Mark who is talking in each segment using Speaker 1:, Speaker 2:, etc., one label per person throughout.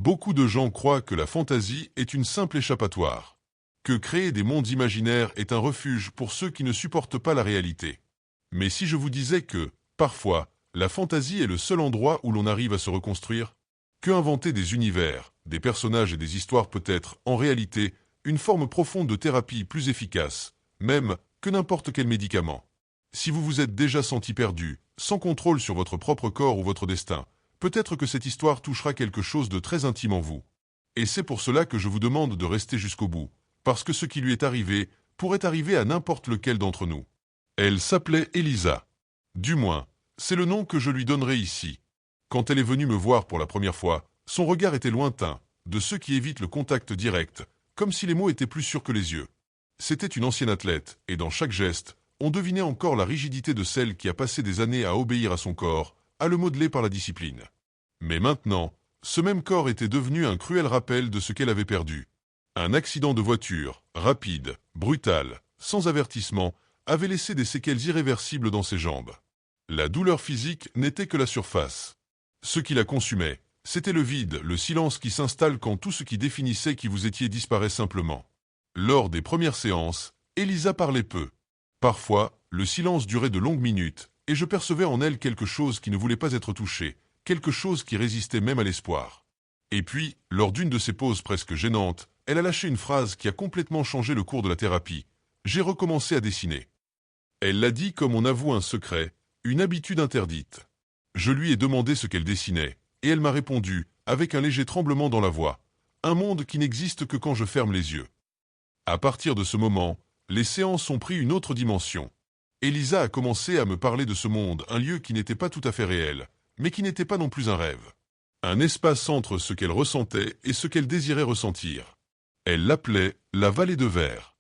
Speaker 1: Beaucoup de gens croient que la fantaisie est une simple échappatoire, que créer des mondes imaginaires est un refuge pour ceux qui ne supportent pas la réalité. Mais si je vous disais que, parfois, la fantaisie est le seul endroit où l'on arrive à se reconstruire, que inventer des univers, des personnages et des histoires peut être, en réalité, une forme profonde de thérapie plus efficace, même que n'importe quel médicament. Si vous vous êtes déjà senti perdu, sans contrôle sur votre propre corps ou votre destin, peut-être que cette histoire touchera quelque chose de très intime en vous. Et c'est pour cela que je vous demande de rester jusqu'au bout, parce que ce qui lui est arrivé pourrait arriver à n'importe lequel d'entre nous. Elle s'appelait Elisa. Du moins, c'est le nom que je lui donnerai ici. Quand elle est venue me voir pour la première fois, son regard était lointain, de ceux qui évitent le contact direct, comme si les mots étaient plus sûrs que les yeux. C'était une ancienne athlète, et dans chaque geste, on devinait encore la rigidité de celle qui a passé des années à obéir à son corps, à le modeler par la discipline. Mais maintenant, ce même corps était devenu un cruel rappel de ce qu'elle avait perdu. Un accident de voiture, rapide, brutal, sans avertissement, avait laissé des séquelles irréversibles dans ses jambes. La douleur physique n'était que la surface. Ce qui la consumait, c'était le vide, le silence qui s'installe quand tout ce qui définissait qui vous étiez disparaît simplement. Lors des premières séances, Elisa parlait peu. Parfois, le silence durait de longues minutes, et je percevais en elle quelque chose qui ne voulait pas être touché, quelque chose qui résistait même à l'espoir. Et puis, lors d'une de ces pauses presque gênantes, elle a lâché une phrase qui a complètement changé le cours de la thérapie. J'ai recommencé à dessiner. Elle l'a dit comme on avoue un secret, une habitude interdite. Je lui ai demandé ce qu'elle dessinait, et elle m'a répondu, avec un léger tremblement dans la voix, « Un monde qui n'existe que quand je ferme les yeux. » À partir de ce moment, les séances ont pris une autre dimension. Elisa a commencé à me parler de ce monde, un lieu qui n'était pas tout à fait réel, mais qui n'était pas non plus un rêve. Un espace entre ce qu'elle ressentait et ce qu'elle désirait ressentir. Elle l'appelait la vallée de verre.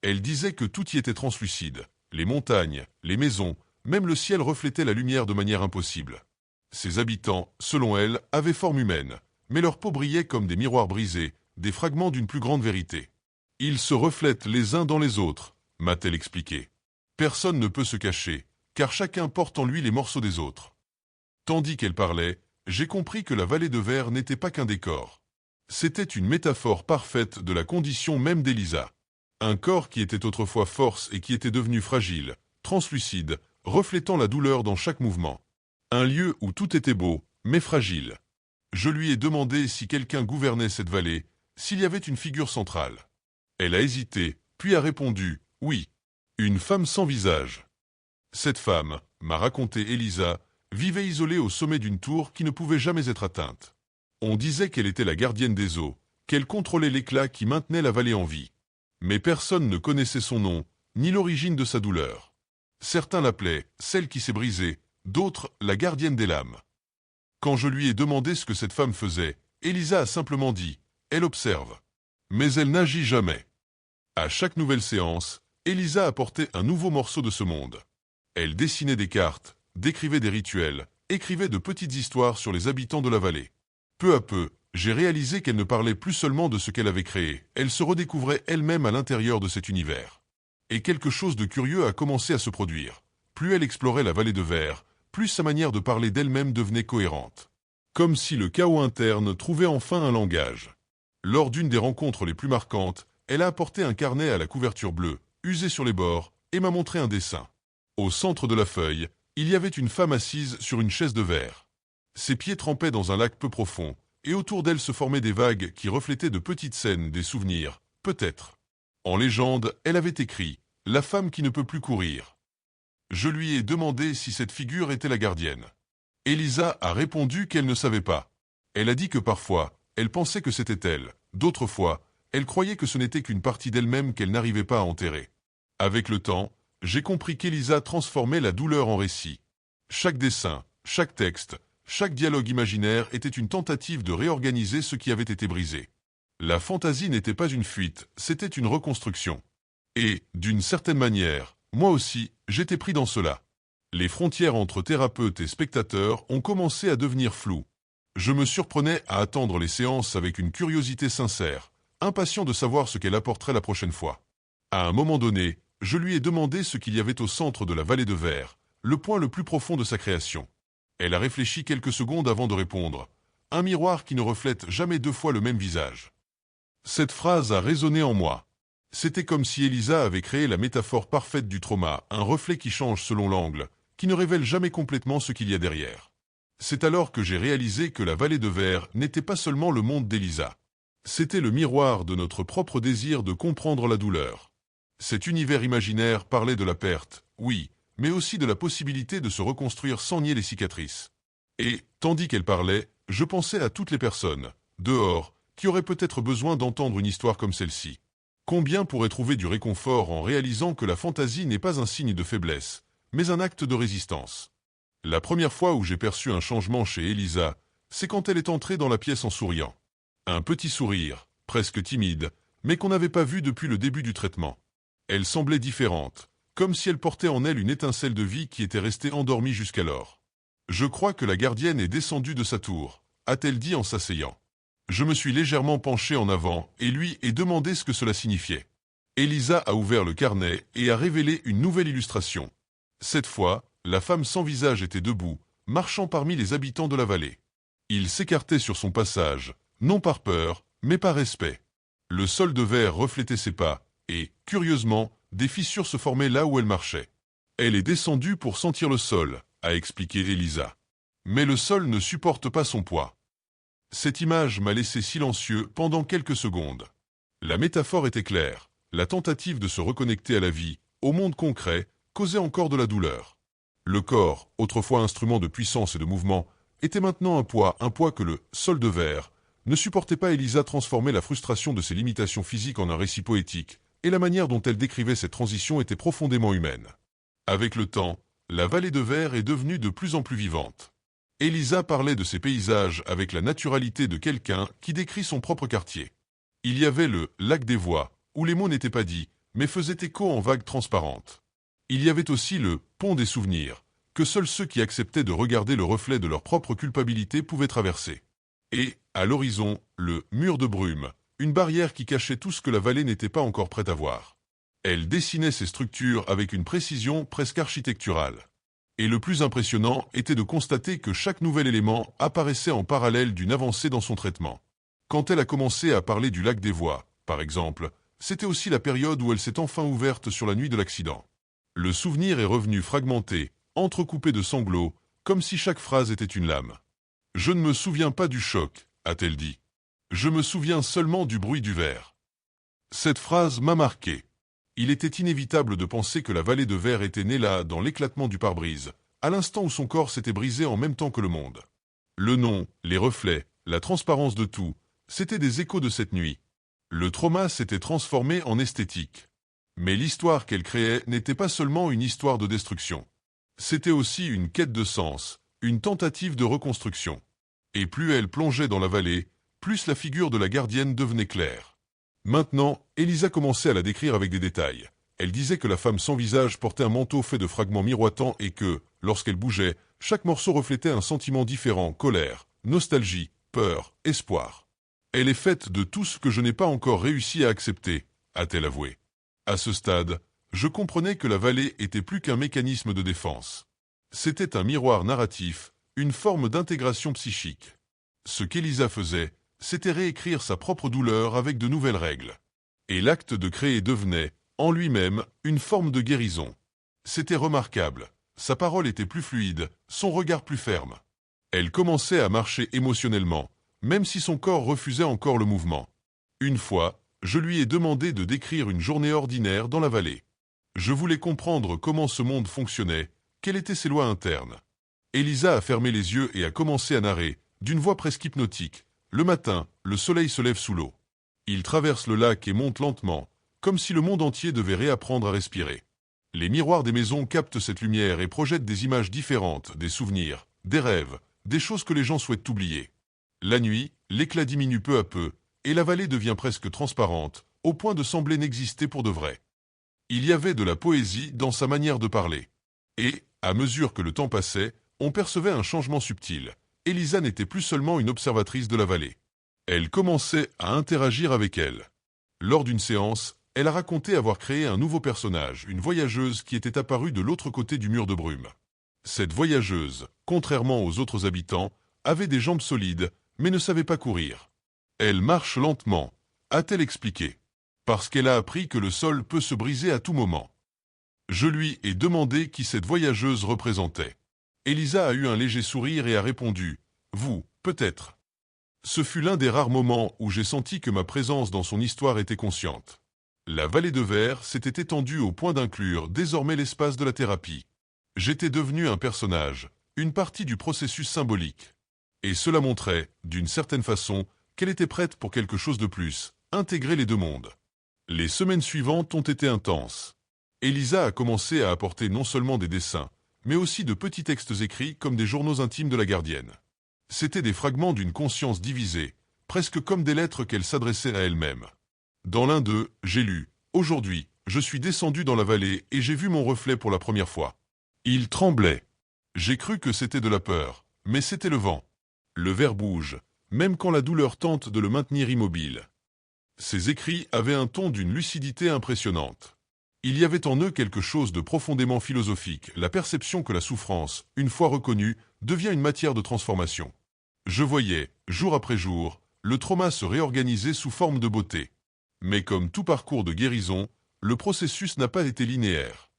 Speaker 1: Elle disait que tout y était translucide, les montagnes, les maisons, même le ciel reflétait la lumière de manière impossible. Ses habitants, selon elle, avaient forme humaine, mais leur peau brillait comme des miroirs brisés, des fragments d'une plus grande vérité. Ils se reflètent les uns dans les autres, m'a-t-elle expliqué. Personne ne peut se cacher, car chacun porte en lui les morceaux des autres. Tandis qu'elle parlait, j'ai compris que la vallée de verre n'était pas qu'un décor. C'était une métaphore parfaite de la condition même d'Elisa. Un corps qui était autrefois force et qui était devenu fragile, translucide, reflétant la douleur dans chaque mouvement. Un lieu où tout était beau, mais fragile. Je lui ai demandé si quelqu'un gouvernait cette vallée, s'il y avait une figure centrale. Elle a hésité, puis a répondu « oui ». Une femme sans visage. Cette femme, m'a raconté Elisa, vivait isolée au sommet d'une tour qui ne pouvait jamais être atteinte. On disait qu'elle était la gardienne des eaux, qu'elle contrôlait l'éclat qui maintenait la vallée en vie. Mais personne ne connaissait son nom, ni l'origine de sa douleur. Certains l'appelaient « celle qui s'est brisée », d'autres « la gardienne des lames ». Quand je lui ai demandé ce que cette femme faisait, Elisa a simplement dit « elle observe ». Mais elle n'agit jamais. À chaque nouvelle séance, Elisa apportait un nouveau morceau de ce monde. Elle dessinait des cartes, décrivait des rituels, écrivait de petites histoires sur les habitants de la vallée. Peu à peu, j'ai réalisé qu'elle ne parlait plus seulement de ce qu'elle avait créé, elle se redécouvrait elle-même à l'intérieur de cet univers. Et quelque chose de curieux a commencé à se produire. Plus elle explorait la vallée de verre, plus sa manière de parler d'elle-même devenait cohérente. Comme si le chaos interne trouvait enfin un langage. Lors d'une des rencontres les plus marquantes, elle a apporté un carnet à la couverture bleue, usé sur les bords, et m'a montré un dessin. Au centre de la feuille, il y avait une femme assise sur une chaise de verre. Ses pieds trempaient dans un lac peu profond, et autour d'elle se formaient des vagues qui reflétaient de petites scènes, des souvenirs, peut-être. En légende, elle avait écrit « La femme qui ne peut plus courir ». Je lui ai demandé si cette figure était la gardienne. Elisa a répondu qu'elle ne savait pas. Elle a dit que parfois, elle pensait que c'était elle, d'autres fois, elle croyait que ce n'était qu'une partie d'elle-même qu'elle n'arrivait pas à enterrer. Avec le temps, j'ai compris qu'Elisa transformait la douleur en récit. Chaque dessin, chaque texte, chaque dialogue imaginaire était une tentative de réorganiser ce qui avait été brisé. La fantaisie n'était pas une fuite, c'était une reconstruction. Et, d'une certaine manière, moi aussi, j'étais pris dans cela. Les frontières entre thérapeute et spectateur ont commencé à devenir floues. Je me surprenais à attendre les séances avec une curiosité sincère, impatient de savoir ce qu'elle apporterait la prochaine fois. À un moment donné, je lui ai demandé ce qu'il y avait au centre de la vallée de verre, le point le plus profond de sa création. Elle a réfléchi quelques secondes avant de répondre. un miroir qui ne reflète jamais deux fois le même visage. Cette phrase a résonné en moi. C'était comme si Elisa avait créé la métaphore parfaite du trauma, un reflet qui change selon l'angle, qui ne révèle jamais complètement ce qu'il y a derrière. C'est alors que j'ai réalisé que la vallée de verre n'était pas seulement le monde d'Elisa. C'était le miroir de notre propre désir de comprendre la douleur. Cet univers imaginaire parlait de la perte, oui, mais aussi de la possibilité de se reconstruire sans nier les cicatrices. Et, tandis qu'elle parlait, je pensais à toutes les personnes, dehors, qui auraient peut-être besoin d'entendre une histoire comme celle-ci. Combien pourraient trouver du réconfort en réalisant que la fantaisie n'est pas un signe de faiblesse, mais un acte de résistance. La première fois où j'ai perçu un changement chez Elisa, c'est quand elle est entrée dans la pièce en souriant. Un petit sourire, presque timide, mais qu'on n'avait pas vu depuis le début du traitement. Elle semblait différente, comme si elle portait en elle une étincelle de vie qui était restée endormie jusqu'alors. « Je crois que la gardienne est descendue de sa tour », a-t-elle dit en s'asseyant. Je me suis légèrement penché en avant et lui ai demandé ce que cela signifiait. Elisa a ouvert le carnet et a révélé une nouvelle illustration. Cette fois, la femme sans visage était debout, marchant parmi les habitants de la vallée. Il s'écartait sur son passage, non par peur, mais par respect. Le sol de verre reflétait ses pas, et, curieusement, des fissures se formaient là où elle marchait. Elle est descendue pour sentir le sol, a expliqué Elisa. Mais le sol ne supporte pas son poids. Cette image m'a laissé silencieux pendant quelques secondes. La métaphore était claire. La tentative de se reconnecter à la vie, au monde concret, causait encore de la douleur. Le corps, autrefois instrument de puissance et de mouvement, était maintenant un poids que le sol de verre ne supportait pas. Elisa transformait la frustration de ses limitations physiques en un récit poétique, et la manière dont elle décrivait cette transition était profondément humaine. Avec le temps, la vallée de verre est devenue de plus en plus vivante. Elisa parlait de ses paysages avec la naturalité de quelqu'un qui décrit son propre quartier. Il y avait le lac des voix, où les mots n'étaient pas dits, mais faisaient écho en vagues transparentes. Il y avait aussi le pont des souvenirs, que seuls ceux qui acceptaient de regarder le reflet de leur propre culpabilité pouvaient traverser. Et, à l'horizon, le mur de brume, une barrière qui cachait tout ce que la vallée n'était pas encore prête à voir. Elle dessinait ces structures avec une précision presque architecturale. Et le plus impressionnant était de constater que chaque nouvel élément apparaissait en parallèle d'une avancée dans son traitement. Quand elle a commencé à parler du lac des voix, par exemple, c'était aussi la période où elle s'est enfin ouverte sur la nuit de l'accident. Le souvenir est revenu fragmenté, entrecoupé de sanglots, comme si chaque phrase était une lame. « Je ne me souviens pas du choc », a-t-elle dit. « Je me souviens seulement du bruit du verre. » Cette phrase m'a marqué. Il était inévitable de penser que la vallée de verre était née là, dans l'éclatement du pare-brise, à l'instant où son corps s'était brisé en même temps que le monde. Le nom, les reflets, la transparence de tout, c'étaient des échos de cette nuit. Le trauma s'était transformé en esthétique. Mais l'histoire qu'elle créait n'était pas seulement une histoire de destruction. C'était aussi une quête de sens, une tentative de reconstruction. Et plus elle plongeait dans la vallée, plus la figure de la gardienne devenait claire. Maintenant, Elisa commençait à la décrire avec des détails. Elle disait que la femme sans visage portait un manteau fait de fragments miroitants et que, lorsqu'elle bougeait, chaque morceau reflétait un sentiment différent, colère, nostalgie, peur, espoir. Elle est faite de tout ce que je n'ai pas encore réussi à accepter, a-t-elle avoué. À ce stade, je comprenais que la vallée était plus qu'un mécanisme de défense. C'était un miroir narratif, une forme d'intégration psychique. Ce qu'Elisa faisait, c'était réécrire sa propre douleur avec de nouvelles règles. Et l'acte de créer devenait, en lui-même, une forme de guérison. C'était remarquable. Sa parole était plus fluide, son regard plus ferme. Elle commençait à marcher émotionnellement, même si son corps refusait encore le mouvement. Une fois, je lui ai demandé de décrire une journée ordinaire dans la vallée. Je voulais comprendre comment ce monde fonctionnait, quelles étaient ses lois internes. Elisa a fermé les yeux et a commencé à narrer, d'une voix presque hypnotique. Le matin, le soleil se lève sous l'eau. Il traverse le lac et monte lentement, comme si le monde entier devait réapprendre à respirer. Les miroirs des maisons captent cette lumière et projettent des images différentes, des souvenirs, des rêves, des choses que les gens souhaitent oublier. La nuit, l'éclat diminue peu à peu, et la vallée devient presque transparente, au point de sembler n'exister pour de vrai. Il y avait de la poésie dans sa manière de parler. Et, à mesure que le temps passait, on percevait un changement subtil. Elisa n'était plus seulement une observatrice de la vallée. Elle commençait à interagir avec elle. Lors d'une séance, elle a raconté avoir créé un nouveau personnage, une voyageuse qui était apparue de l'autre côté du mur de brume. Cette voyageuse, contrairement aux autres habitants, avait des jambes solides, mais ne savait pas courir. Elle marche lentement, a-t-elle expliqué, parce qu'elle a appris que le sol peut se briser à tout moment. Je lui ai demandé qui cette voyageuse représentait. Elisa a eu un léger sourire et a répondu « Vous, peut-être ». Ce fut l'un des rares moments où j'ai senti que ma présence dans son histoire était consciente. La vallée de verre s'était étendue au point d'inclure désormais l'espace de la thérapie. J'étais devenu un personnage, une partie du processus symbolique. Et cela montrait, d'une certaine façon, qu'elle était prête pour quelque chose de plus, intégrer les deux mondes. Les semaines suivantes ont été intenses. Elisa a commencé à apporter non seulement des dessins, mais aussi de petits textes écrits comme des journaux intimes de la gardienne. C'étaient des fragments d'une conscience divisée, presque comme des lettres qu'elle s'adressait à elle-même. Dans l'un d'eux, j'ai lu « Aujourd'hui, je suis descendu dans la vallée et j'ai vu mon reflet pour la première fois. Il tremblait. J'ai cru que c'était de la peur, mais c'était le vent. Le verre bouge, même quand la douleur tente de le maintenir immobile. » Ces écrits avaient un ton d'une lucidité impressionnante. Il y avait en eux quelque chose de profondément philosophique, la perception que la souffrance, une fois reconnue, devient une matière de transformation. Je voyais, jour après jour, le trauma se réorganiser sous forme de beauté. Mais comme tout parcours de guérison, le processus n'a pas été linéaire.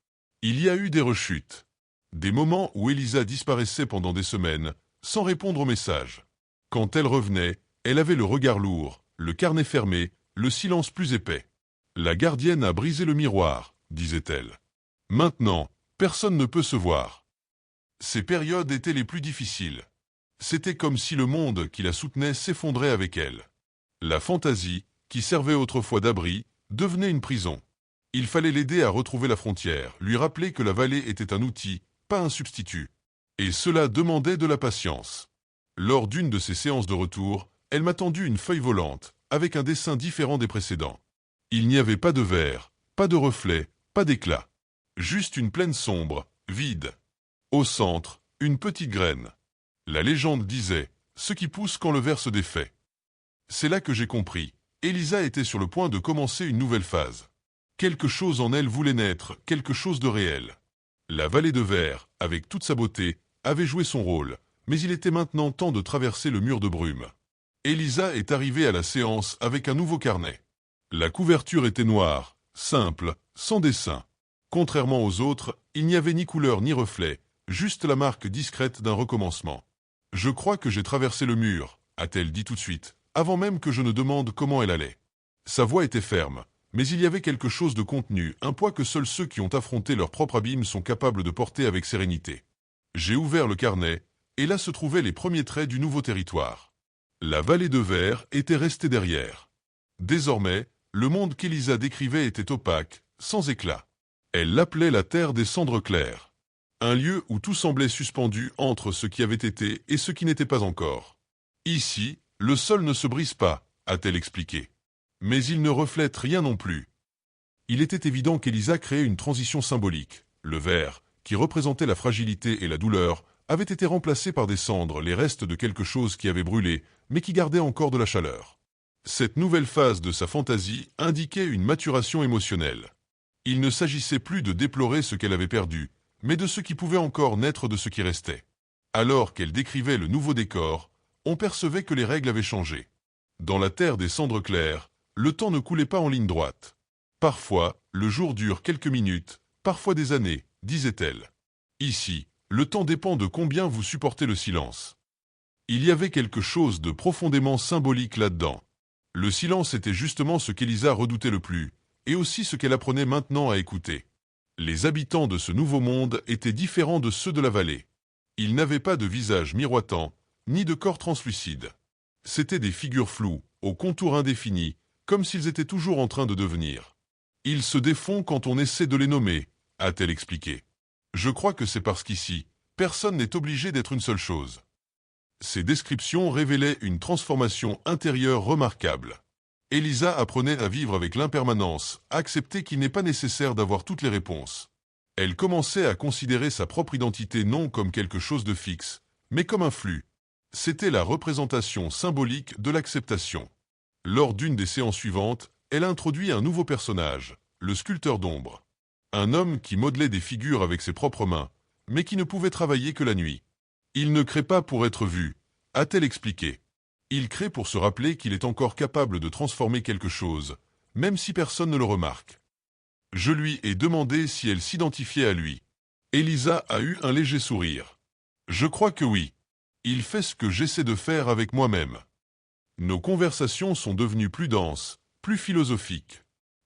Speaker 1: Il y a eu des rechutes. Des moments où Elisa disparaissait pendant des semaines, sans répondre aux messages. Quand elle revenait, elle avait le regard lourd, le carnet fermé, le silence plus épais. La gardienne a brisé le miroir, disait-elle. Maintenant, personne ne peut se voir. Ces périodes étaient les plus difficiles. C'était comme si le monde qui la soutenait s'effondrait avec elle. La fantaisie, qui servait autrefois d'abri, devenait une prison. Il fallait l'aider à retrouver la frontière, lui rappeler que la vallée était un outil, pas un substitut. Et cela demandait de la patience. Lors d'une de ces séances de retour, elle m'a tendu une feuille volante, avec un dessin différent des précédents. Il n'y avait pas de verre, pas de reflet, pas d'éclat. Juste une plaine sombre, vide. Au centre, une petite graine. La légende disait « ce qui pousse quand le verre se défait ». C'est là que j'ai compris. Elisa était sur le point de commencer une nouvelle phase. Quelque chose en elle voulait naître, quelque chose de réel. La vallée de verre, avec toute sa beauté, avait joué son rôle, mais il était maintenant temps de traverser le mur de brume. Elisa est arrivée à la séance avec un nouveau carnet. La couverture était noire, simple, sans dessin. Contrairement aux autres, il n'y avait ni couleur ni reflet, juste la marque discrète d'un recommencement. « Je crois que j'ai traversé le mur », a-t-elle dit tout de suite, avant même que je ne demande comment elle allait. Sa voix était ferme, mais il y avait quelque chose de contenu, un poids que seuls ceux qui ont affronté leur propre abîme sont capables de porter avec sérénité. J'ai ouvert le carnet, et là se trouvaient les premiers traits du nouveau territoire. La vallée de verre était restée derrière. Désormais, le monde qu'Elisa décrivait était opaque, sans éclat. Elle l'appelait la terre des cendres claires. Un lieu où tout semblait suspendu entre ce qui avait été et ce qui n'était pas encore. Ici, le sol ne se brise pas, a-t-elle expliqué. Mais il ne reflète rien non plus. Il était évident qu'Elisa créait une transition symbolique. Le verre, qui représentait la fragilité et la douleur, avait été remplacé par des cendres, les restes de quelque chose qui avait brûlé, mais qui gardait encore de la chaleur. Cette nouvelle phase de sa fantaisie indiquait une maturation émotionnelle. Il ne s'agissait plus de déplorer ce qu'elle avait perdu, mais de ce qui pouvait encore naître de ce qui restait. Alors qu'elle décrivait le nouveau décor, on percevait que les règles avaient changé. Dans la terre des cendres claires, le temps ne coulait pas en ligne droite. Parfois, le jour dure quelques minutes, parfois des années, disait-elle. Ici, le temps dépend de combien vous supportez le silence. Il y avait quelque chose de profondément symbolique là-dedans. Le silence était justement ce qu'Elisa redoutait le plus, et aussi ce qu'elle apprenait maintenant à écouter. Les habitants de ce nouveau monde étaient différents de ceux de la vallée. Ils n'avaient pas de visage miroitant, ni de corps translucide. C'étaient des figures floues, aux contours indéfinis, comme s'ils étaient toujours en train de devenir. Ils se défont quand on essaie de les nommer, a-t-elle expliqué. Je crois que c'est parce qu'ici, personne n'est obligé d'être une seule chose. Ces descriptions révélaient une transformation intérieure remarquable. Elisa apprenait à vivre avec l'impermanence, à accepter qu'il n'est pas nécessaire d'avoir toutes les réponses. Elle commençait à considérer sa propre identité non comme quelque chose de fixe, mais comme un flux. C'était la représentation symbolique de l'acceptation. Lors d'une des séances suivantes, elle a introduit un nouveau personnage, le sculpteur d'ombre. Un homme qui modelait des figures avec ses propres mains, mais qui ne pouvait travailler que la nuit. Il ne crée pas pour être vu, a-t-elle expliqué. Il crée pour se rappeler qu'il est encore capable de transformer quelque chose, même si personne ne le remarque. Je lui ai demandé si elle s'identifiait à lui. Elisa a eu un léger sourire. Je crois que oui. Il fait ce que j'essaie de faire avec moi-même. Nos conversations sont devenues plus denses, plus philosophiques.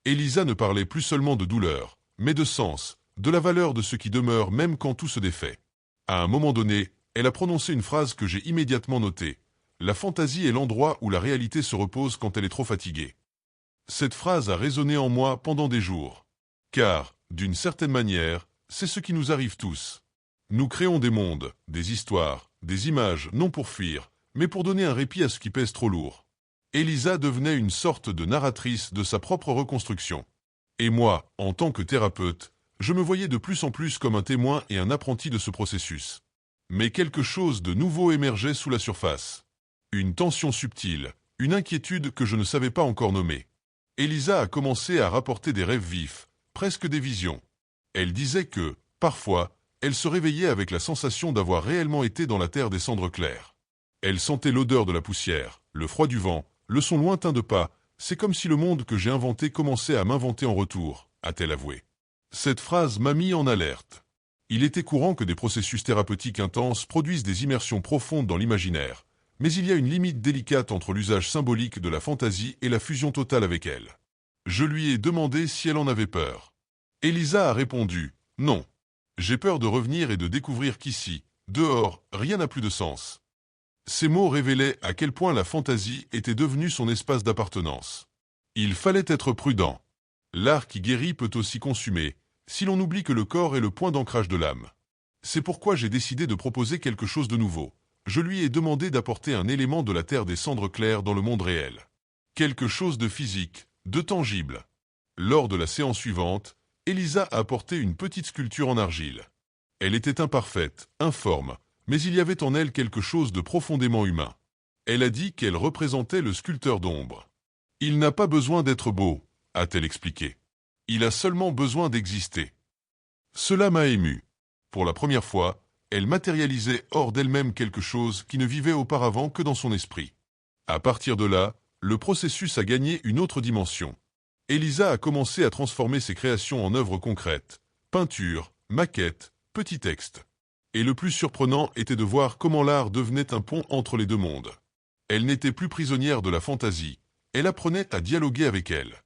Speaker 1: Elisa ne parlait plus seulement de douleur, mais de sens, de la valeur de ce qui demeure même quand tout se défait. À un moment donné, elle a prononcé une phrase que j'ai immédiatement notée. La fantaisie est l'endroit où la réalité se repose quand elle est trop fatiguée. Cette phrase a résonné en moi pendant des jours. Car, d'une certaine manière, c'est ce qui nous arrive tous. Nous créons des mondes, des histoires, des images, non pour fuir, mais pour donner un répit à ce qui pèse trop lourd. Elisa devenait une sorte de narratrice de sa propre reconstruction. Et moi, en tant que thérapeute, je me voyais de plus en plus comme un témoin et un apprenti de ce processus. Mais quelque chose de nouveau émergeait sous la surface. Une tension subtile, une inquiétude que je ne savais pas encore nommer. Elisa a commencé à rapporter des rêves vifs, presque des visions. Elle disait que, parfois, elle se réveillait avec la sensation d'avoir réellement été dans la terre des cendres claires. Elle sentait l'odeur de la poussière, le froid du vent, le son lointain de pas. C'est comme si le monde que j'ai inventé commençait à m'inventer en retour, a-t-elle avoué. Cette phrase m'a mis en alerte. Il était courant que des processus thérapeutiques intenses produisent des immersions profondes dans l'imaginaire, mais il y a une limite délicate entre l'usage symbolique de la fantaisie et la fusion totale avec elle. Je lui ai demandé si elle en avait peur. Elisa a répondu « Non. J'ai peur de revenir et de découvrir qu'ici, dehors, rien n'a plus de sens. » Ces mots révélaient à quel point la fantaisie était devenue son espace d'appartenance. Il fallait être prudent. L'art qui guérit peut aussi consumer, si l'on oublie que le corps est le point d'ancrage de l'âme. C'est pourquoi j'ai décidé de proposer quelque chose de nouveau. Je lui ai demandé d'apporter un élément de la terre des cendres claires dans le monde réel. Quelque chose de physique, de tangible. Lors de la séance suivante, Elisa a apporté une petite sculpture en argile. Elle était imparfaite, informe, mais il y avait en elle quelque chose de profondément humain. Elle a dit qu'elle représentait le sculpteur d'ombre. Il n'a pas besoin d'être beau, a-t-elle expliqué. Il a seulement besoin d'exister. Cela m'a ému. Pour la première fois, elle matérialisait hors d'elle-même quelque chose qui ne vivait auparavant que dans son esprit. À partir de là, le processus a gagné une autre dimension. Elisa a commencé à transformer ses créations en œuvres concrètes, peintures, maquettes, petits textes. Et le plus surprenant était de voir comment l'art devenait un pont entre les deux mondes. Elle n'était plus prisonnière de la fantaisie, elle apprenait à dialoguer avec elle.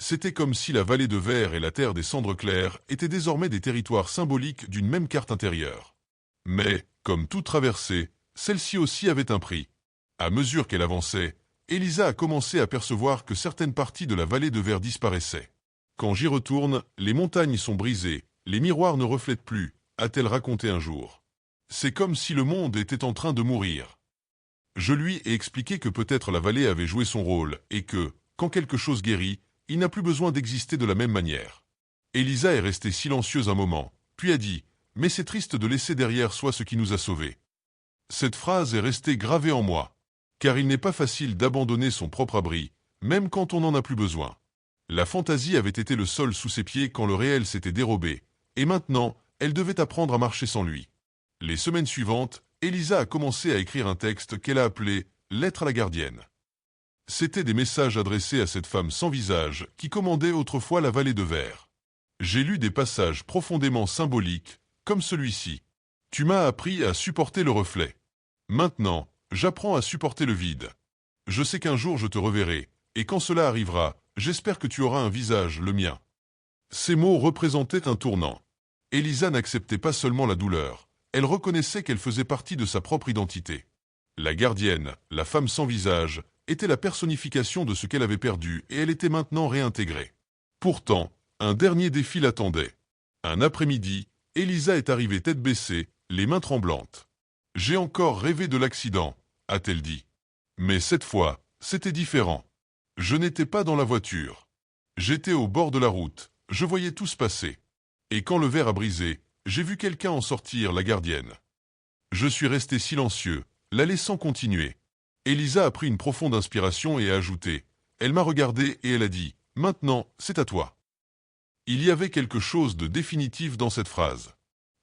Speaker 1: C'était comme si la vallée de verre et la terre des cendres claires étaient désormais des territoires symboliques d'une même carte intérieure. Mais, comme toute traversée, celle-ci aussi avait un prix. À mesure qu'elle avançait, Elisa a commencé à percevoir que certaines parties de la vallée de verre disparaissaient. Quand j'y retourne, les montagnes sont brisées, les miroirs ne reflètent plus, a-t-elle raconté un jour. C'est comme si le monde était en train de mourir. Je lui ai expliqué que peut-être la vallée avait joué son rôle et que, quand quelque chose guérit, il n'a plus besoin d'exister de la même manière. Elisa est restée silencieuse un moment, puis a dit « Mais c'est triste de laisser derrière soi ce qui nous a sauvés. » Cette phrase est restée gravée en moi, car il n'est pas facile d'abandonner son propre abri, même quand on n'en a plus besoin. La fantaisie avait été le sol sous ses pieds quand le réel s'était dérobé, et maintenant, elle devait apprendre à marcher sans lui. Les semaines suivantes, Elisa a commencé à écrire un texte qu'elle a appelé « Lettre à la gardienne ». C'étaient des messages adressés à cette femme sans visage qui commandait autrefois la vallée de verre. J'ai lu des passages profondément symboliques, comme celui-ci. « Tu m'as appris à supporter le reflet. Maintenant, j'apprends à supporter le vide. Je sais qu'un jour je te reverrai, et quand cela arrivera, j'espère que tu auras un visage, le mien. » Ces mots représentaient un tournant. Elisa n'acceptait pas seulement la douleur, elle reconnaissait qu'elle faisait partie de sa propre identité. La gardienne, la femme sans visage, était la personnification de ce qu'elle avait perdu et elle était maintenant réintégrée. Pourtant, un dernier défi l'attendait. Un après-midi, Elisa est arrivée tête baissée, les mains tremblantes. « J'ai encore rêvé de l'accident », a-t-elle dit. Mais cette fois, c'était différent. Je n'étais pas dans la voiture. J'étais au bord de la route, je voyais tout se passer. Et quand le verre a brisé, j'ai vu quelqu'un en sortir, la gardienne. Je suis resté silencieux, la laissant continuer. Elisa a pris une profonde inspiration et a ajouté « Elle m'a regardé et elle a dit « Maintenant, c'est à toi ». Il y avait quelque chose de définitif dans cette phrase.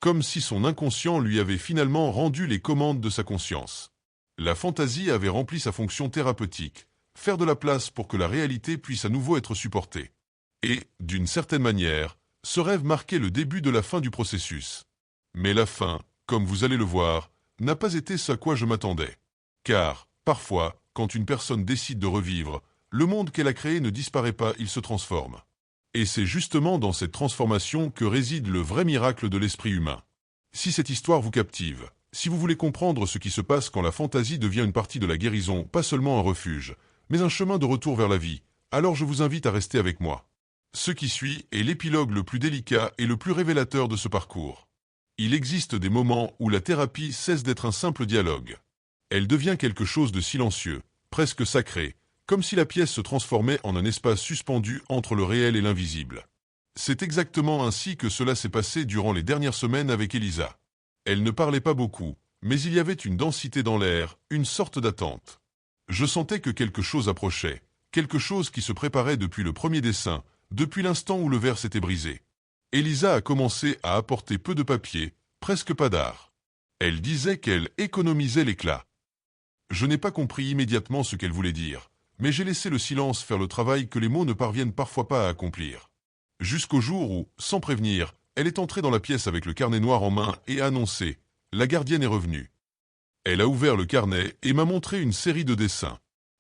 Speaker 1: Comme si son inconscient lui avait finalement rendu les commandes de sa conscience. La fantaisie avait rempli sa fonction thérapeutique, faire de la place pour que la réalité puisse à nouveau être supportée. Et, d'une certaine manière, ce rêve marquait le début de la fin du processus. Mais la fin, comme vous allez le voir, n'a pas été ce à quoi je m'attendais. Car, parfois, quand une personne décide de revivre, le monde qu'elle a créé ne disparaît pas, il se transforme. Et c'est justement dans cette transformation que réside le vrai miracle de l'esprit humain. Si cette histoire vous captive, si vous voulez comprendre ce qui se passe quand la fantaisie devient une partie de la guérison, pas seulement un refuge, mais un chemin de retour vers la vie, alors je vous invite à rester avec moi. Ce qui suit est l'épilogue le plus délicat et le plus révélateur de ce parcours. Il existe des moments où la thérapie cesse d'être un simple dialogue. Elle devient quelque chose de silencieux, presque sacré, comme si la pièce se transformait en un espace suspendu entre le réel et l'invisible. C'est exactement ainsi que cela s'est passé durant les dernières semaines avec Elisa. Elle ne parlait pas beaucoup, mais il y avait une densité dans l'air, une sorte d'attente. Je sentais que quelque chose approchait, quelque chose qui se préparait depuis le premier dessin, depuis l'instant où le verre s'était brisé. Elisa a commencé à apporter peu de papier, presque pas d'art. Elle disait qu'elle économisait l'éclat. Je n'ai pas compris immédiatement ce qu'elle voulait dire, mais j'ai laissé le silence faire le travail que les mots ne parviennent parfois pas à accomplir. Jusqu'au jour où, sans prévenir, elle est entrée dans la pièce avec le carnet noir en main et a annoncé « La gardienne est revenue ». Elle a ouvert le carnet et m'a montré une série de dessins.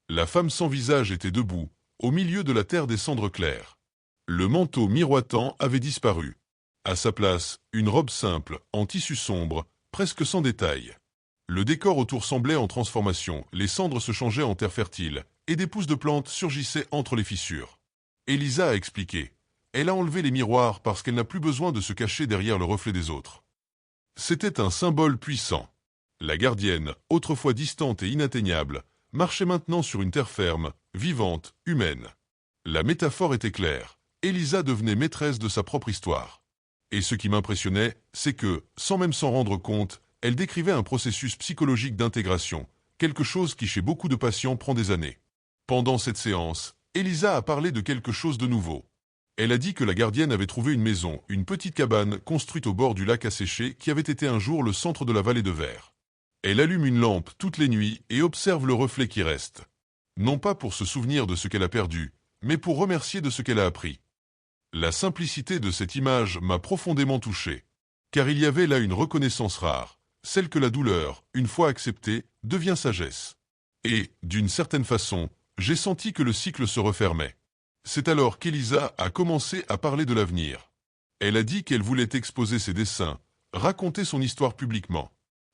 Speaker 1: La femme sans visage était debout, au milieu de la terre des cendres claires. Le manteau miroitant avait disparu. À sa place, une robe simple, en tissu sombre, presque sans détails. Le décor autour semblait en transformation, les cendres se changeaient en terre fertile, et des pousses de plantes surgissaient entre les fissures. Elisa a expliqué. Elle a enlevé les miroirs parce qu'elle n'a plus besoin de se cacher derrière le reflet des autres. C'était un symbole puissant. La gardienne, autrefois distante et inatteignable, marchait maintenant sur une terre ferme, vivante, humaine. La métaphore était claire. Elisa devenait maîtresse de sa propre histoire. Et ce qui m'impressionnait, c'est que, sans même s'en rendre compte, elle décrivait un processus psychologique d'intégration, quelque chose qui chez beaucoup de patients prend des années. Pendant cette séance, Elisa a parlé de quelque chose de nouveau. Elle a dit que la gardienne avait trouvé une maison, une petite cabane construite au bord du lac asséché qui avait été un jour le centre de la vallée de verre. Elle allume une lampe toutes les nuits et observe le reflet qui reste. Non pas pour se souvenir de ce qu'elle a perdu, mais pour remercier de ce qu'elle a appris. La simplicité de cette image m'a profondément touché, car il y avait là une reconnaissance rare, celle que la douleur, une fois acceptée, devient sagesse. Et, d'une certaine façon, j'ai senti que le cycle se refermait. C'est alors qu'Elisa a commencé à parler de l'avenir. Elle a dit qu'elle voulait exposer ses dessins, raconter son histoire publiquement.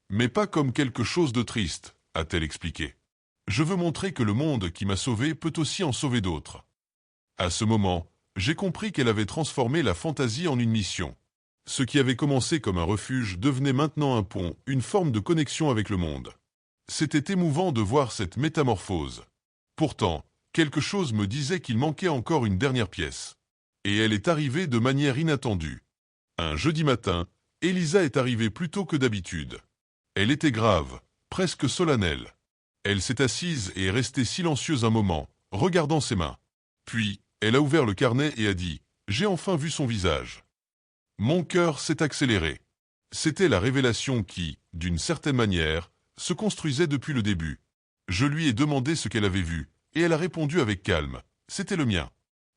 Speaker 1: Mais pas comme quelque chose de triste, a-t-elle expliqué. Je veux montrer que le monde qui m'a sauvé peut aussi en sauver d'autres. À ce moment, j'ai compris qu'elle avait transformé la fantaisie en une mission. Ce qui avait commencé comme un refuge devenait maintenant un pont, une forme de connexion avec le monde. C'était émouvant de voir cette métamorphose. Pourtant, quelque chose me disait qu'il manquait encore une dernière pièce. Et elle est arrivée de manière inattendue. Un jeudi matin, Elisa est arrivée plus tôt que d'habitude. Elle était grave, presque solennelle. Elle s'est assise et est restée silencieuse un moment, regardant ses mains. Puis, elle a ouvert le carnet et a dit « J'ai enfin vu son visage ». Mon cœur s'est accéléré. C'était la révélation qui, d'une certaine manière, se construisait depuis le début. Je lui ai demandé ce qu'elle avait vu, et elle a répondu avec calme « C'était le mien ».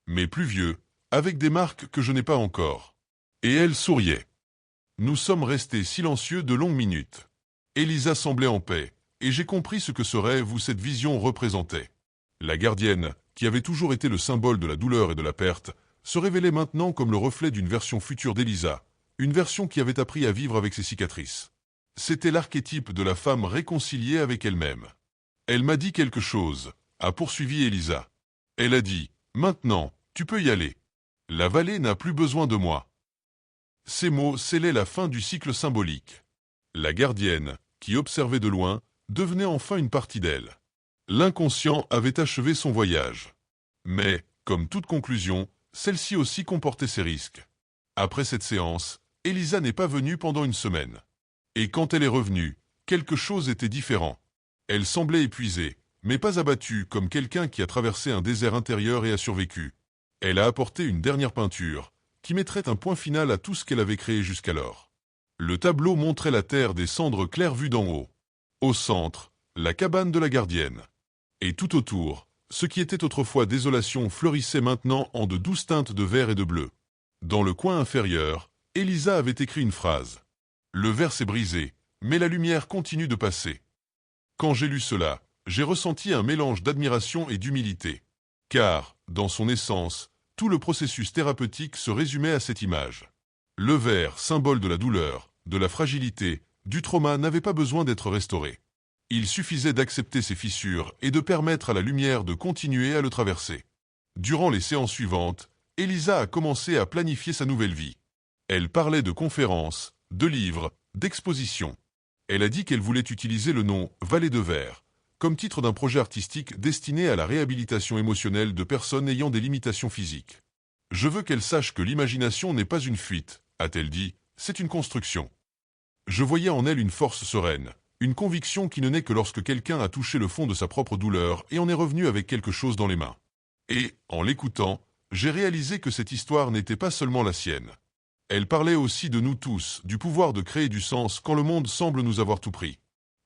Speaker 1: Mais plus vieux, avec des marques que je n'ai pas encore. Et elle souriait. Nous sommes restés silencieux de longues minutes. Elisa semblait en paix, et j'ai compris ce que ce rêve ou cette vision représentait. La gardienne, qui avait toujours été le symbole de la douleur et de la perte, se révélait maintenant comme le reflet d'une version future d'Elisa, une version qui avait appris à vivre avec ses cicatrices. C'était l'archétype de la femme réconciliée avec elle-même. Elle m'a dit quelque chose, a poursuivi Elisa. Elle a dit « Maintenant, tu peux y aller. La vallée n'a plus besoin de moi. » Ces mots scellaient la fin du cycle symbolique. La gardienne, qui observait de loin, devenait enfin une partie d'elle. L'inconscient avait achevé son voyage. Mais, comme toute conclusion, celle-ci aussi comportait ses risques. Après cette séance, Elisa n'est pas venue pendant une semaine. Et quand elle est revenue, quelque chose était différent. Elle semblait épuisée, mais pas abattue comme quelqu'un qui a traversé un désert intérieur et a survécu. Elle a apporté une dernière peinture, qui mettrait un point final à tout ce qu'elle avait créé jusqu'alors. Le tableau montrait la terre des cendres claires vues d'en haut. Au centre, la cabane de la gardienne. Et tout autour, ce qui était autrefois désolation fleurissait maintenant en de douces teintes de vert et de bleu. Dans le coin inférieur, Elisa avait écrit une phrase. Le verre s'est brisé, mais la lumière continue de passer. Quand j'ai lu cela, j'ai ressenti un mélange d'admiration et d'humilité. Car, dans son essence, tout le processus thérapeutique se résumait à cette image. Le verre, symbole de la douleur, de la fragilité, du trauma, n'avait pas besoin d'être restauré. Il suffisait d'accepter ses fissures et de permettre à la lumière de continuer à le traverser. Durant les séances suivantes, Elisa a commencé à planifier sa nouvelle vie. Elle parlait de conférences, de livres, d'expositions. Elle a dit qu'elle voulait utiliser le nom « Vallée de Verre » comme titre d'un projet artistique destiné à la réhabilitation émotionnelle de personnes ayant des limitations physiques. « Je veux qu'elle sache que l'imagination n'est pas une fuite », a-t-elle dit, « c'est une construction. » Je voyais en elle une force sereine, une conviction qui ne naît que lorsque quelqu'un a touché le fond de sa propre douleur et en est revenu avec quelque chose dans les mains. Et, en l'écoutant, j'ai réalisé que cette histoire n'était pas seulement la sienne. Elle parlait aussi de nous tous, du pouvoir de créer du sens quand le monde semble nous avoir tout pris.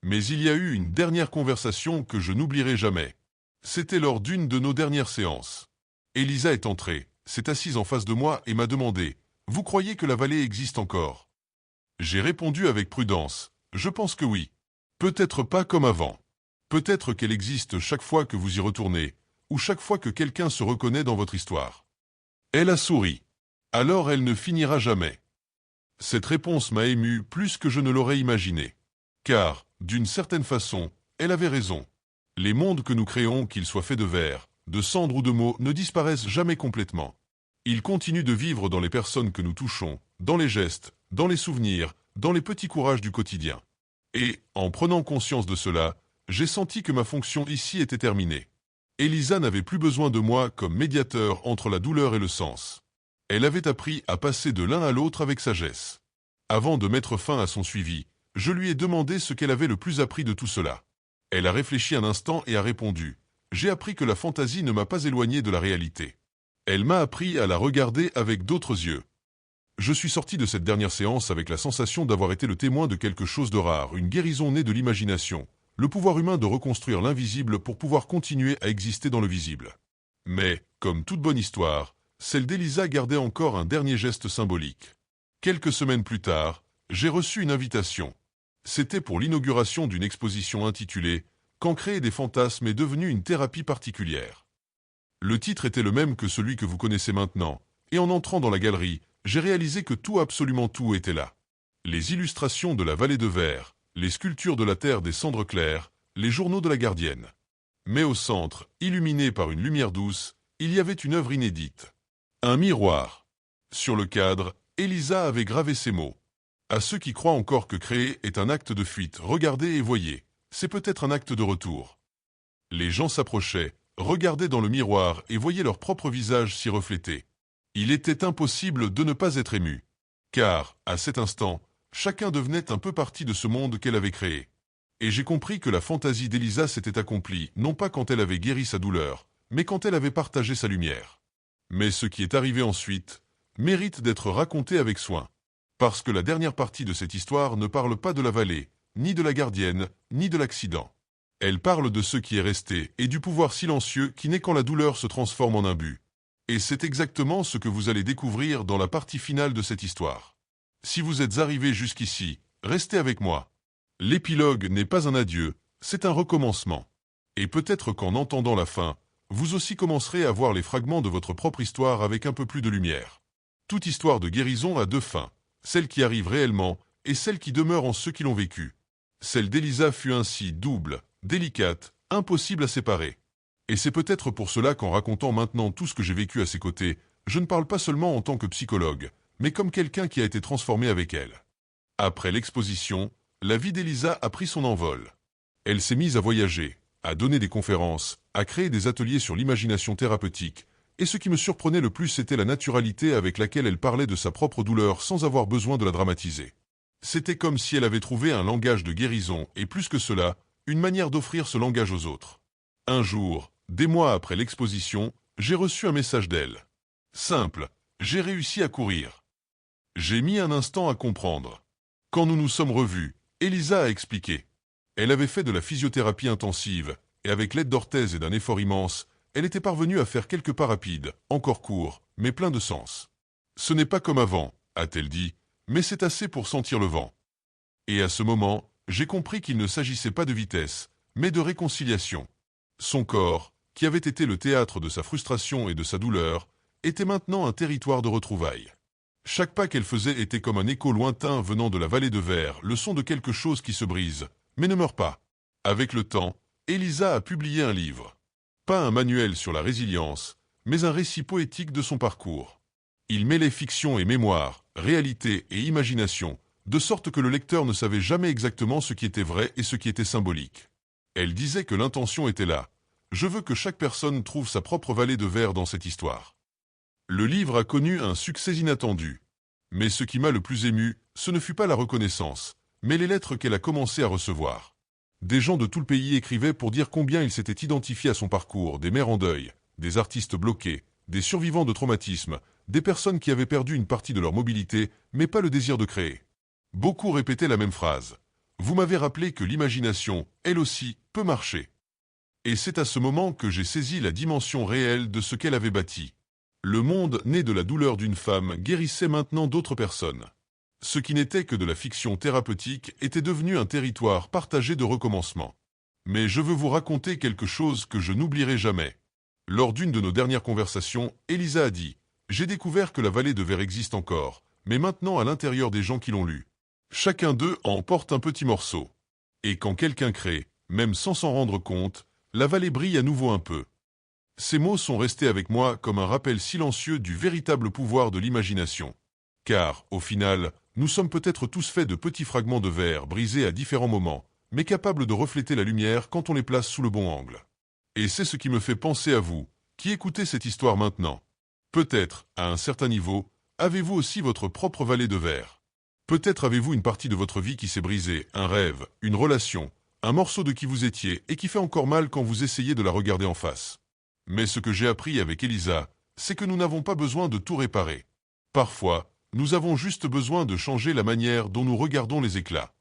Speaker 1: Mais il y a eu une dernière conversation que je n'oublierai jamais. C'était lors d'une de nos dernières séances. Elisa est entrée, s'est assise en face de moi et m'a demandé « Vous croyez que la vallée existe encore ?» J'ai répondu avec prudence « Je pense que oui. Peut-être pas comme avant. Peut-être qu'elle existe chaque fois que vous y retournez, ou chaque fois que quelqu'un se reconnaît dans votre histoire. » Elle a souri. « Alors elle ne finira jamais. » Cette réponse m'a ému plus que je ne l'aurais imaginé. Car, d'une certaine façon, elle avait raison. Les mondes que nous créons, qu'ils soient faits de verre, de cendres ou de mots, ne disparaissent jamais complètement. Ils continuent de vivre dans les personnes que nous touchons, dans les gestes, dans les souvenirs, dans les petits courages du quotidien. Et, en prenant conscience de cela, j'ai senti que ma fonction ici était terminée. Elisa n'avait plus besoin de moi comme médiateur entre la douleur et le sens. Elle avait appris à passer de l'un à l'autre avec sagesse. Avant de mettre fin à son suivi, je lui ai demandé ce qu'elle avait le plus appris de tout cela. Elle a réfléchi un instant et a répondu « J'ai appris que la fantaisie ne m'a pas éloigné de la réalité. Elle m'a appris à la regarder avec d'autres yeux. » Je suis sorti de cette dernière séance avec la sensation d'avoir été le témoin de quelque chose de rare, une guérison née de l'imagination, le pouvoir humain de reconstruire l'invisible pour pouvoir continuer à exister dans le visible. Mais, comme toute bonne histoire, celle d'Elisa gardait encore un dernier geste symbolique. Quelques semaines plus tard, j'ai reçu une invitation. C'était pour l'inauguration d'une exposition intitulée « Quand créer des fantasmes est devenu une thérapie particulière ». Le titre était le même que celui que vous connaissez maintenant, et en entrant dans la galerie, j'ai réalisé que tout, absolument tout, était là. Les illustrations de la vallée de verre, les sculptures de la terre des cendres claires, les journaux de la gardienne. Mais au centre, illuminé par une lumière douce, il y avait une œuvre inédite. Un miroir. Sur le cadre, Elisa avait gravé ces mots. À ceux qui croient encore que créer est un acte de fuite, regardez et voyez, c'est peut-être un acte de retour. Les gens s'approchaient, regardaient dans le miroir et voyaient leur propre visage s'y refléter. Il était impossible de ne pas être ému. Car, à cet instant, chacun devenait un peu partie de ce monde qu'elle avait créé. Et j'ai compris que la fantaisie d'Elisa s'était accomplie, non pas quand elle avait guéri sa douleur, mais quand elle avait partagé sa lumière. Mais ce qui est arrivé ensuite mérite d'être raconté avec soin. Parce que la dernière partie de cette histoire ne parle pas de la vallée, ni de la gardienne, ni de l'accident. Elle parle de ce qui est resté et du pouvoir silencieux qui naît quand la douleur se transforme en un but. Et c'est exactement ce que vous allez découvrir dans la partie finale de cette histoire. Si vous êtes arrivé jusqu'ici, restez avec moi. L'épilogue n'est pas un adieu, c'est un recommencement. Et peut-être qu'en entendant la fin, vous aussi commencerez à voir les fragments de votre propre histoire avec un peu plus de lumière. Toute histoire de guérison a deux fins. Celle qui arrive réellement, et celle qui demeure en ceux qui l'ont vécue. Celle d'Elisa fut ainsi double, délicate, impossible à séparer. Et c'est peut-être pour cela qu'en racontant maintenant tout ce que j'ai vécu à ses côtés, je ne parle pas seulement en tant que psychologue, mais comme quelqu'un qui a été transformé avec elle. Après l'exposition, la vie d'Elisa a pris son envol. Elle s'est mise à voyager, à donner des conférences, à créer des ateliers sur l'imagination thérapeutique, et ce qui me surprenait le plus, c'était la naturalité avec laquelle elle parlait de sa propre douleur sans avoir besoin de la dramatiser. C'était comme si elle avait trouvé un langage de guérison et plus que cela, une manière d'offrir ce langage aux autres. Un jour, des mois après l'exposition, j'ai reçu un message d'elle. Simple, j'ai réussi à courir. J'ai mis un instant à comprendre. Quand nous nous sommes revus, Elisa a expliqué. Elle avait fait de la physiothérapie intensive, et avec l'aide d'orthèses et d'un effort immense, elle était parvenue à faire quelques pas rapides, encore courts, mais pleins de sens. Ce n'est pas comme avant, a-t-elle dit, mais c'est assez pour sentir le vent. Et à ce moment, j'ai compris qu'il ne s'agissait pas de vitesse, mais de réconciliation. Son corps, qui avait été le théâtre de sa frustration et de sa douleur, était maintenant un territoire de retrouvailles. Chaque pas qu'elle faisait était comme un écho lointain venant de la vallée de verre, le son de quelque chose qui se brise, mais ne meurt pas. Avec le temps, Elisa a publié un livre. Pas un manuel sur la résilience, mais un récit poétique de son parcours. Il mêlait fiction et mémoire, réalité et imagination, de sorte que le lecteur ne savait jamais exactement ce qui était vrai et ce qui était symbolique. Elle disait que l'intention était là. Je veux que chaque personne trouve sa propre vallée de verre dans cette histoire. Le livre a connu un succès inattendu. Mais ce qui m'a le plus ému, ce ne fut pas la reconnaissance, mais les lettres qu'elle a commencé à recevoir. Des gens de tout le pays écrivaient pour dire combien ils s'étaient identifiés à son parcours, des mères en deuil, des artistes bloqués, des survivants de traumatismes, des personnes qui avaient perdu une partie de leur mobilité, mais pas le désir de créer. Beaucoup répétaient la même phrase. Vous m'avez rappelé que l'imagination, elle aussi, peut marcher. Et c'est à ce moment que j'ai saisi la dimension réelle de ce qu'elle avait bâti. Le monde né de la douleur d'une femme guérissait maintenant d'autres personnes. Ce qui n'était que de la fiction thérapeutique était devenu un territoire partagé de recommencement. Mais je veux vous raconter quelque chose que je n'oublierai jamais. Lors d'une de nos dernières conversations, Elisa a dit « J'ai découvert que la vallée de verre existe encore, mais maintenant à l'intérieur des gens qui l'ont lu. Chacun d'eux en porte un petit morceau. Et quand quelqu'un crée, même sans s'en rendre compte, la vallée brille à nouveau un peu. » Ces mots sont restés avec moi comme un rappel silencieux du véritable pouvoir de l'imagination. Car, au final, nous sommes peut-être tous faits de petits fragments de verre brisés à différents moments, mais capables de refléter la lumière quand on les place sous le bon angle. Et c'est ce qui me fait penser à vous, qui écoutez cette histoire maintenant. Peut-être, à un certain niveau, avez-vous aussi votre propre vallée de verre. Peut-être avez-vous une partie de votre vie qui s'est brisée, un rêve, une relation, un morceau de qui vous étiez et qui fait encore mal quand vous essayez de la regarder en face. Mais ce que j'ai appris avec Elisa, c'est que nous n'avons pas besoin de tout réparer. Parfois, nous avons juste besoin de changer la manière dont nous regardons les éclats.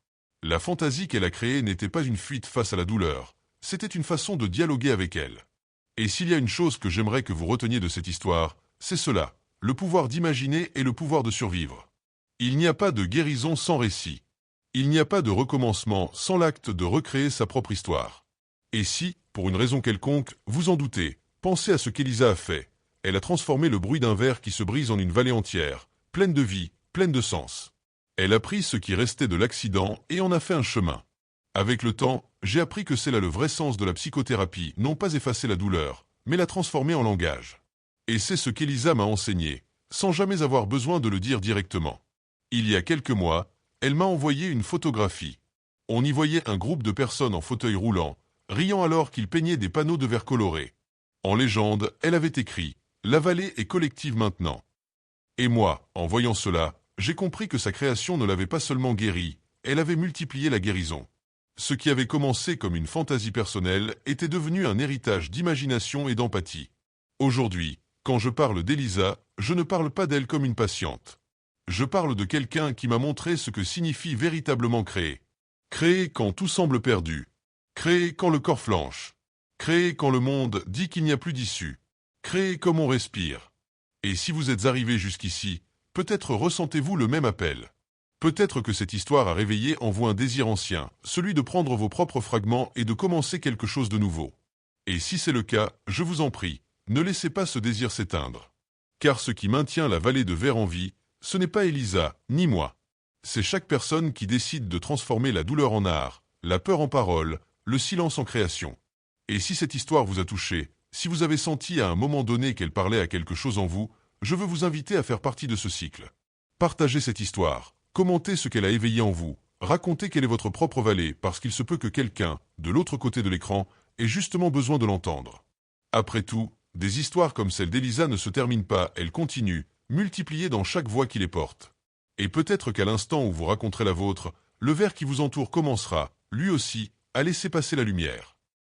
Speaker 1: La fantaisie qu'elle a créée n'était pas une fuite face à la douleur, c'était une façon de dialoguer avec elle. Et s'il y a une chose que j'aimerais que vous reteniez de cette histoire, c'est cela, le pouvoir d'imaginer et le pouvoir de survivre. Il n'y a pas de guérison sans récit. Il n'y a pas de recommencement sans l'acte de recréer sa propre histoire. Et si, pour une raison quelconque, vous en doutez, pensez à ce qu'Elisa a fait. Elle a transformé le bruit d'un verre qui se brise en une vallée entière, pleine de vie, pleine de sens. Elle a pris ce qui restait de l'accident et en a fait un chemin. Avec le temps, j'ai appris que c'est là le vrai sens de la psychothérapie, non pas effacer la douleur, mais la transformer en langage. Et c'est ce qu'Elisa m'a enseigné, sans jamais avoir besoin de le dire directement. Il y a quelques mois, elle m'a envoyé une photographie. On y voyait un groupe de personnes en fauteuil roulant, riant alors qu'ils peignaient des panneaux de verre colorés. En légende, elle avait écrit « La vallée est collective maintenant ». Et moi, en voyant cela, j'ai compris que sa création ne l'avait pas seulement guérie, elle avait multiplié la guérison. Ce qui avait commencé comme une fantaisie personnelle était devenu un héritage d'imagination et d'empathie. Aujourd'hui, quand je parle d'Elisa, je ne parle pas d'elle comme une patiente. Je parle de quelqu'un qui m'a montré ce que signifie véritablement créer. Créer quand tout semble perdu. Créer quand le corps flanche. Créer quand le monde dit qu'il n'y a plus d'issue. Créer comme on respire. Et si vous êtes arrivé jusqu'ici, peut-être ressentez-vous le même appel. Peut-être que cette histoire a réveillé en vous un désir ancien, celui de prendre vos propres fragments et de commencer quelque chose de nouveau. Et si c'est le cas, je vous en prie, ne laissez pas ce désir s'éteindre. Car ce qui maintient la vallée de verre en vie, ce n'est pas Elisa, ni moi. C'est chaque personne qui décide de transformer la douleur en art, la peur en parole, le silence en création. Et si cette histoire vous a touché, si vous avez senti à un moment donné qu'elle parlait à quelque chose en vous, je veux vous inviter à faire partie de ce cycle. Partagez cette histoire, commentez ce qu'elle a éveillé en vous, racontez quelle est votre propre vallée parce qu'il se peut que quelqu'un, de l'autre côté de l'écran, ait justement besoin de l'entendre. Après tout, des histoires comme celle d'Elisa ne se terminent pas, elles continuent, multipliées dans chaque voix qui les porte. Et peut-être qu'à l'instant où vous raconterez la vôtre, le verre qui vous entoure commencera, lui aussi, à laisser passer la lumière.